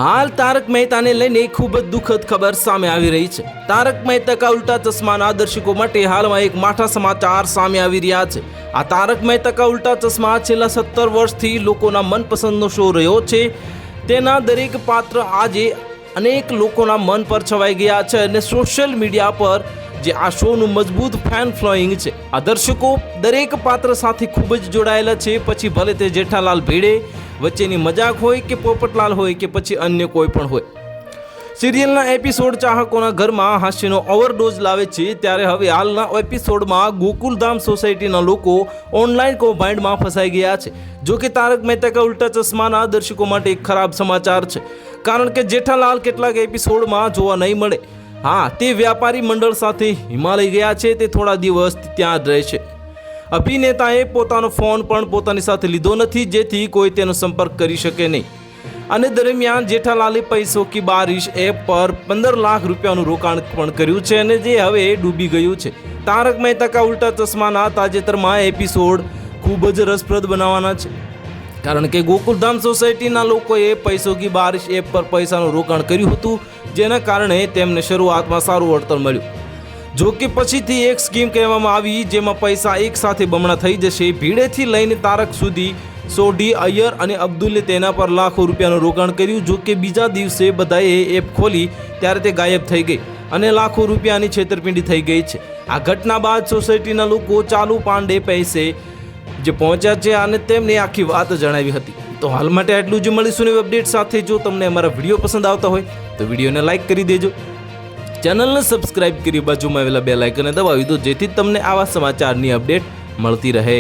હાલ તારક મહેતાને લઈને ખૂબ જ દુઃખદ ખબર સામે આવી રહી છે। તારક મહેતા કા ઉલ્ટા ચશ્માના દર્શકો માટે હાલમાં એક માઠા સમાચાર સામે આવી રહ્યા છે। આ તારક મહેતા કા ઉલ્ટા ચશ્મા છેલ્લા 17 વર્ષથી લોકોના મનપસંદનો શો રહ્યો છે। તેના દરેક પાત્ર આજે અનેક લોકોના મન પર છવાઈ ગયા છે અને સોશિયલ મીડિયા પર જે આ શોનું મજબૂત ફેન ફ્લોઈંગ છે। આ દર્શકો દરેક પાત્ર સાથે ખૂબ જ જોડાયેલા છે, પછી ભલે તે જેઠાલાલ ભેડે વચ્ચેની મજાક હોય કે પોપટલાલ હોય કે પછી અન્ય કોઈ પણ હોય। સિરિયલના એપિસોડ ચાહકોના ઘરમાં હાસ્યનો ઓવરડોઝ લાવે છે, ત્યારે હવે હાલના એપિસોડમાં ગોકુલધામ સોસાયટીના લોકો ઓનલાઈન કૌભાંડમાં ફસાઈ ગયા છે। જો કે તારક મહેતા કા ઉલ્ટા ચશ્માના દર્શકો માટે એક ખરાબ સમાચાર છે, કારણ કે જેઠાલાલ કેટલાક એપિસોડમાં જોવા નહીં મળે। હા, તે વ્યાપારી મંડળ સાથે હિમાલય ગયા છે, તે થોડા દિવસ ત્યાં જ રહેશે। અભિનેતાએ પોતાનો ફોન પણ પોતાની સાથે લીધો નથી, જેથી કોઈ તેનો સંપર્ક કરી શકે નહીં। અને દરમિયાન જેઠાલાલે પૈસો કી બારિશ એપ પર 15 લાખ રૂપિયાનું રોકાણ પણ કર્યું છે અને જે હવે ડૂબી ગયું છે। તારક મહેતા કા ઉલ્ટા ચશ્માના તાજેતરમાં એપિસોડ ખૂબ જ રસપ્રદ બનાવવાના છે, કારણ કે ગોકુલધામ સોસાયટીના લોકોએ પૈસો કી બારિશ એપ પર પૈસાનું રોકાણ કર્યું હતું, જેના કારણે તેમને શરૂઆતમાં સારું વળતર મળ્યું। જો કે પછીથી એક સ્કીમ કહેવામાં આવી જેમાં પૈસા એક સાથે બમણા થઈ જશે। ભીડેથી લઈને તારક સુધી સોઢી, અય્યર અને અબ્દુલે તેના પર લાખો રૂપિયાનું રોકાણ કર્યું। જો કે બીજા દિવસે બધાએ એપ ખોલી ત્યારે તે ગાયબ થઈ ગઈ અને લાખો રૂપિયાની છેતરપિંડી થઈ ગઈ છે। આ ઘટના બાદ સોસાયટીના લોકો ચાલુ પાંડે પૈસે જે પહોંચ્યા છે અને તેમને આખી વાત જણાવી હતી। તો હાલ માટે આટલું જ, મળીશું નવી અપડેટ સાથે। જો તમને અમારા વિડીયો પસંદ આવતા હોય તો વિડીયોને લાઇક કરી દેજો, ચેનલને સબસ્ક્રાઇબ કરી બાજુમાં આવેલા બેલ આઇકનને દબાવી દો, જેથી તમને આવા સમાચારની અપડેટ મળતી રહે।